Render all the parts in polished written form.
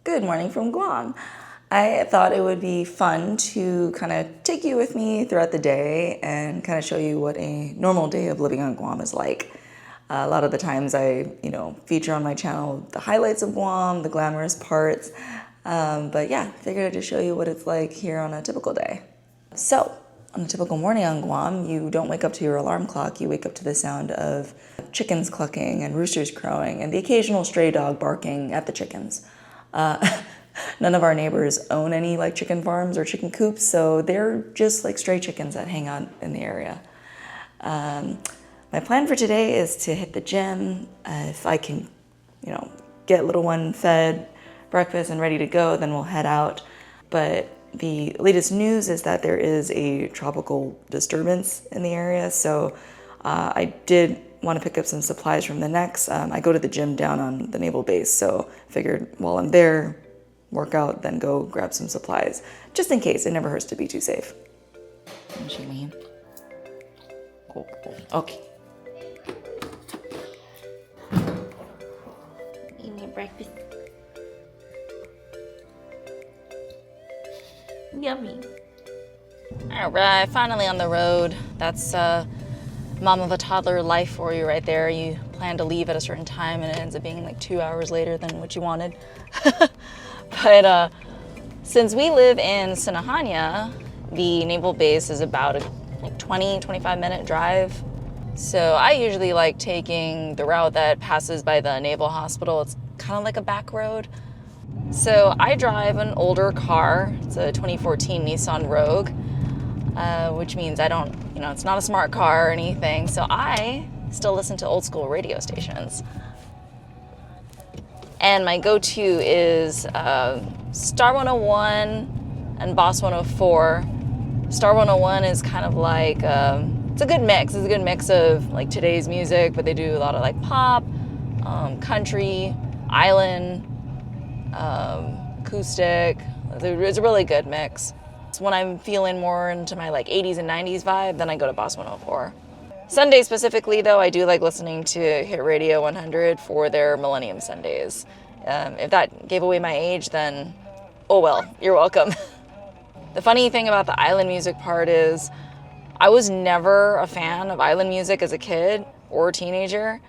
Good morning from Guam. I thought it would be fun to kind of take you with me throughout the day and kind of show you what a normal day of living on Guam is like. A lot of the times I, feature on my channel the highlights of Guam, the glamorous parts. But yeah, figured I'd just show you what it's like here on a typical day. So, on a typical morning on Guam, you don't wake up to your alarm clock, you wake up to the sound of chickens clucking and roosters crowing and the occasional stray dog barking at the chickens. None of our neighbors own any chicken farms or chicken coops, so they're just stray chickens that hang out in the area. My plan for today is to hit the gym. If I can, get little one fed, breakfast, and ready to go, then we'll head out. But the latest news is that there is a tropical disturbance in the area, so I did want to pick up some supplies from the next. I go to the gym down on the naval base, so figured while I'm there, work out, then go grab some supplies, just in case. It never hurts to be too safe. Okay. Eat your breakfast. Yummy. All right, finally on the road. That's mom of a toddler life for you right there. You plan to leave at a certain time and it ends up being 2 hours later than what you wanted. But since we live in Sinahanya, the naval base is about a 20-25 minute drive. So I usually like taking the route that passes by the naval hospital. It's kind of like a back road. So I drive an older car. It's a 2014 Nissan Rogue, which means I don't, it's not a smart car or anything. So I still listen to old school radio stations. And my go-to is Star 101 and Boss 104. Star 101 is kind of it's a good mix. It's a good mix of today's music, but they do a lot of pop, country, island, acoustic. It's a really good mix. So when I'm feeling more into my 80s and 90s vibe, then I go to Boss 104. Sunday specifically, though, I do like listening to Hit Radio 100 for their Millennium Sundays. If that gave away my age, then oh well, you're welcome. The funny thing about the island music part is I was never a fan of island music as a kid or a teenager.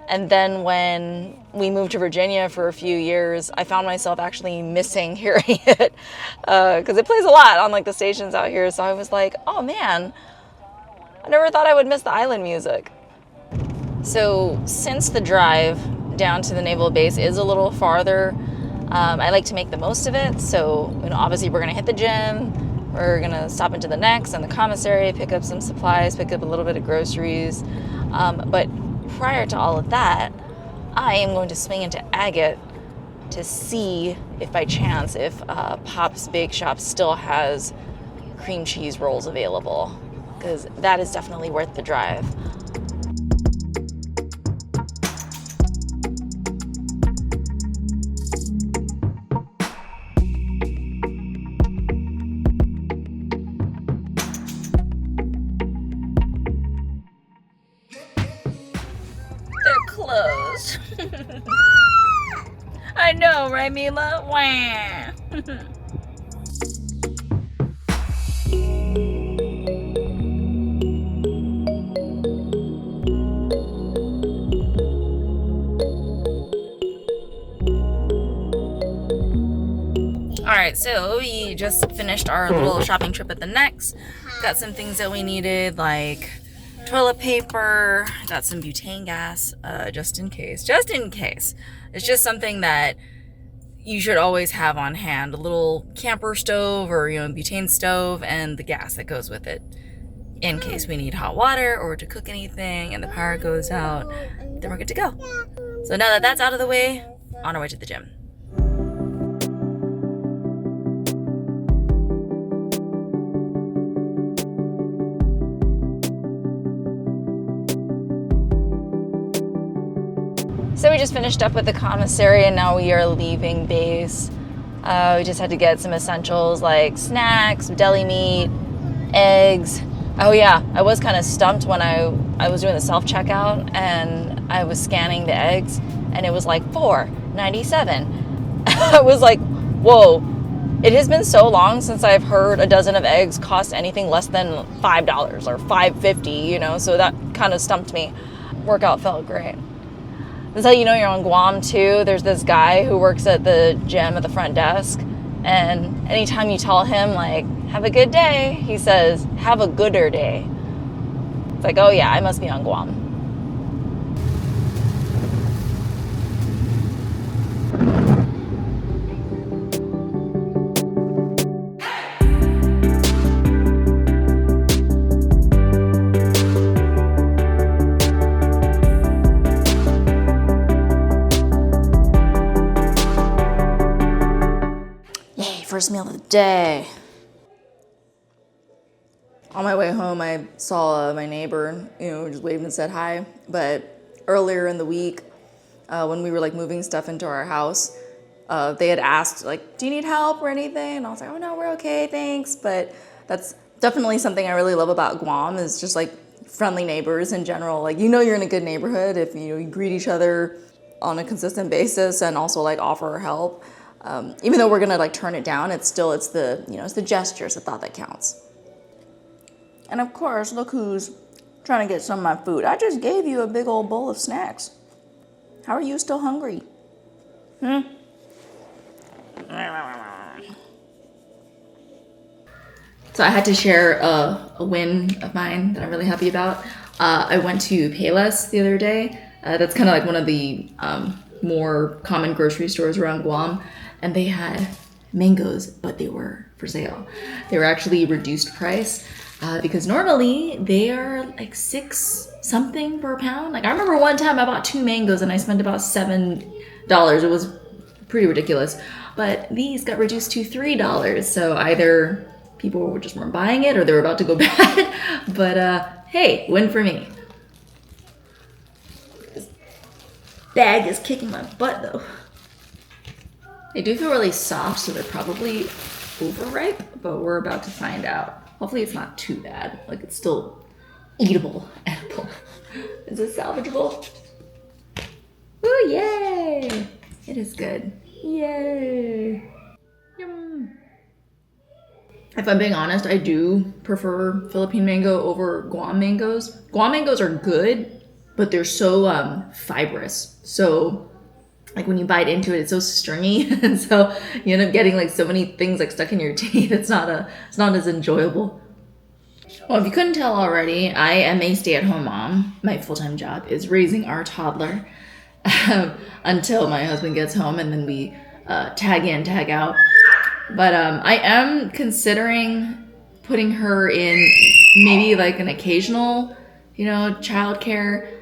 And then when we moved to Virginia for a few years, I found myself actually missing hearing it because it plays a lot on the stations out here. So I was like, oh man, I never thought I would miss the island music. So since the drive down to the naval base is a little farther, I like to make the most of it. So obviously we're going to hit the gym. We're going to stop into the next and the commissary, pick up some supplies, pick up a little bit of groceries. But prior to all of that, I am going to swing into Agate to see if by chance Pop's Bake Shop still has cream cheese rolls available, because that is definitely worth the drive. Closed. I know, right, Mila? Wah. Alright, so we just finished our little shopping trip at the Next. Got some things that we needed, like toilet paper, got some butane gas, just in case. It's just something that you should always have on hand. A little camper stove or, butane stove and the gas that goes with it. In case we need hot water or to cook anything and the power goes out, then we're good to go. So now that that's out of the way, on our way to the gym. So we just finished up with the commissary and now we are leaving base. We just had to get some essentials like snacks, deli meat, eggs. Oh yeah, I was kind of stumped when I was doing the self-checkout and I was scanning the eggs and it was like $4.97. I was like, whoa, it has been so long since I've heard a dozen of eggs cost anything less than $5 or $5.50, you know, so that kind of stumped me. Workout felt great. That's how you know you're on Guam too. There's this guy who works at the gym at the front desk, and anytime you tell him like, have a good day, he says, have a gooder day. It's like, oh yeah, I must be on Guam. First meal of the day. On my way home, I saw my neighbor, you know, just waved and said hi. But earlier in the week, when we were like moving stuff into our house, they had asked like, do you need help or anything? And I was like, oh no, we're okay, thanks. But that's definitely something I really love about Guam, is just like friendly neighbors in general. Like, you know, you're in a good neighborhood if you greet each other on a consistent basis and also like offer help. Even though we're gonna like turn it down, it's the gestures, the thought that counts. And of course, look who's trying to get some of my food. I just gave you a big old bowl of snacks. How are you still hungry? So I had to share a win of mine that I'm really happy about. I went to Payless the other day. That's kind of like one of the more common grocery stores around Guam. And they had mangoes, but they were for sale. They were actually reduced price because normally they are like $6 something per pound. Like I remember one time I bought 2 mangoes and I spent about $7. It was pretty ridiculous. But these got reduced to $3. So either people were just weren't buying it or they were about to go bad. But hey, win for me. This bag is kicking my butt though. They do feel really soft, so they're probably overripe, but we're about to find out. Hopefully it's not too bad. Like, it's still eatable, edible. Is it salvageable? Ooh, yay! It is good. Yay! Yum. If I'm being honest, I do prefer Philippine mango over Guam mangoes. Guam mangoes are good, but they're so fibrous. So like when you bite into it, it's so stringy, and so you end up getting like so many things like stuck in your teeth. It's not as enjoyable. Well, if you couldn't tell already, I am a stay-at-home mom. My full-time job is raising our toddler until my husband gets home, and then we tag in, tag out. But I am considering putting her in maybe like an occasional, childcare.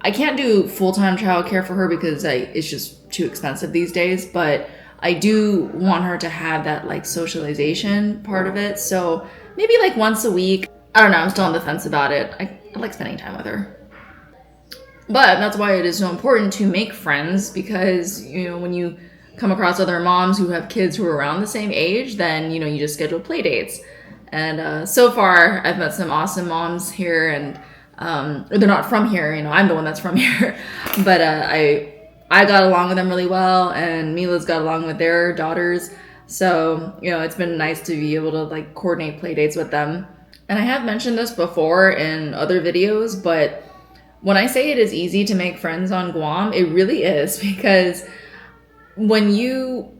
I can't do full-time childcare for her because it's just too expensive these days, but I do want her to have that like socialization part of it. So maybe like once a week. I don't know, I'm still on the fence about it. I like spending time with her. But that's why it is so important to make friends, because, when you come across other moms who have kids who are around the same age, then, you just schedule play dates. And so far, I've met some awesome moms here, and they're not from here, I'm the one that's from here, but I got along with them really well, and Mila's got along with their daughters, so it's been nice to be able to like coordinate play dates with them. And I have mentioned this before in other videos, but when I say it is easy to make friends on Guam, it really is, because when you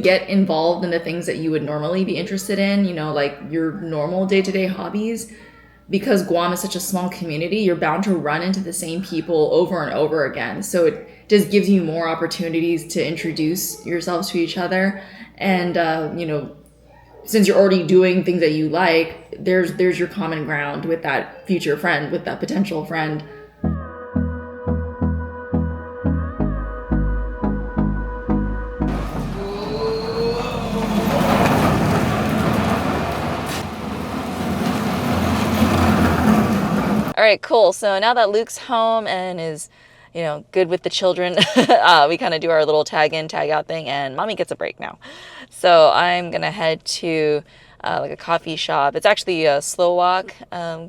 get involved in the things that you would normally be interested in, like your normal day-to-day hobbies, because Guam is such a small community, you're bound to run into the same people over and over again. So it just gives you more opportunities to introduce yourselves to each other. And, since you're already doing things that you like, there's your common ground with that future friend, with that potential friend. All right, cool. So now that Luke's home and is, good with the children, we kind of do our little tag in, tag out thing, and mommy gets a break now. So I'm going to head to like a coffee shop. It's actually a slow walk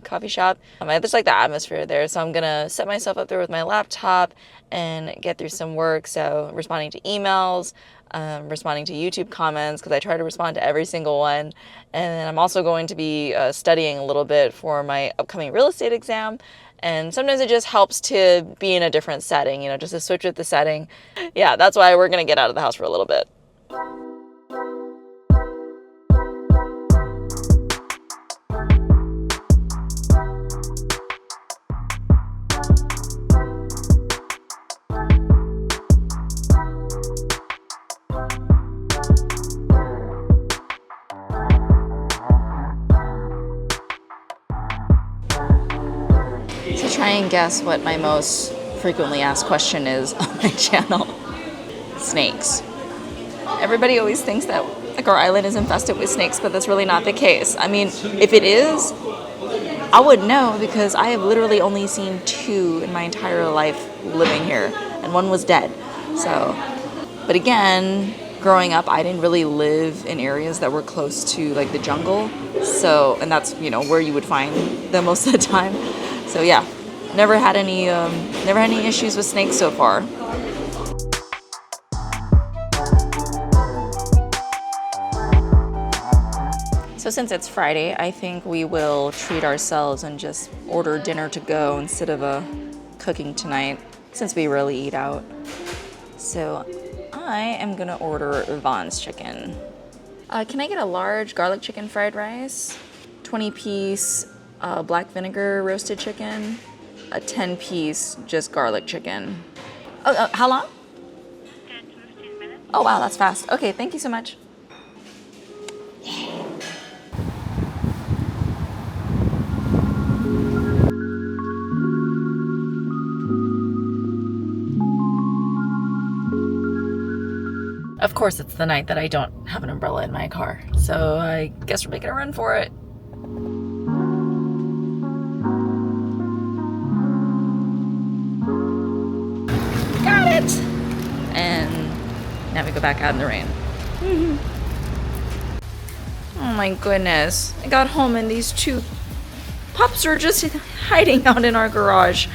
coffee shop. I just like the atmosphere there, so I'm gonna set myself up there with my laptop and get through some work. So responding to emails, responding to YouTube comments, because I try to respond to every single one. And then I'm also going to be studying a little bit for my upcoming real estate exam. And sometimes it just helps to be in a different setting, you know, just to switch with the setting. Yeah, that's why we're gonna get out of the house for a little bit. So try and guess what my most frequently asked question is on my channel. Snakes. Everybody always thinks that like our island is infested with snakes, but that's really not the case. I mean, if it is, I would know because I have literally only seen 2 in my entire life living here, and one was dead. So, but again, growing up, I didn't really live in areas that were close to like the jungle. So, and that's, you know, where you would find them most of the time. So yeah, never had any issues with snakes so far. So since it's Friday, I think we will treat ourselves and just order dinner to go instead of cooking tonight, since we rarely eat out. So I am gonna order Vaughn's chicken. Can I get a large garlic chicken fried rice, 20-piece black vinegar roasted chicken, a 10-piece just garlic chicken? Oh, how long? 10 to 15 minutes. Oh wow, that's fast. Okay, thank you so much. Of course, it's the night that I don't have an umbrella in my car, so I guess we're making a run for it. Got it! And now we go back out in the rain. Oh my goodness. I got home and these 2 pups are just hiding out in our garage.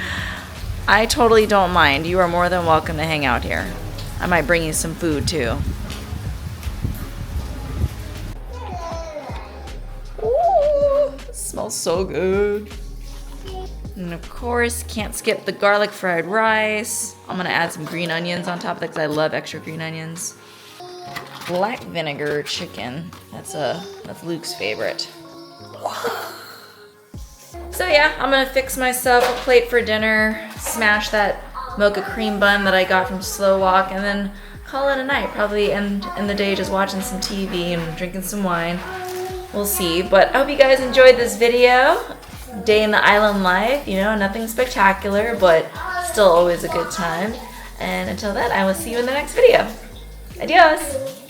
I totally don't mind. You are more than welcome to hang out here. I might bring you some food too. Ooh, smells so good. And of course, can't skip the garlic fried rice. I'm gonna add some green onions on top of that because I love extra green onions. Black vinegar chicken. That's Luke's favorite. So yeah, I'm gonna fix myself a plate for dinner, smash that mocha cream bun that I got from Slow Walk, and then call it a night. Probably end the day just watching some TV and drinking some wine. We'll see. But I hope you guys enjoyed this video. Day in the island life, you know, nothing spectacular, but still always a good time. And until then, I will see you in the next video. Adios!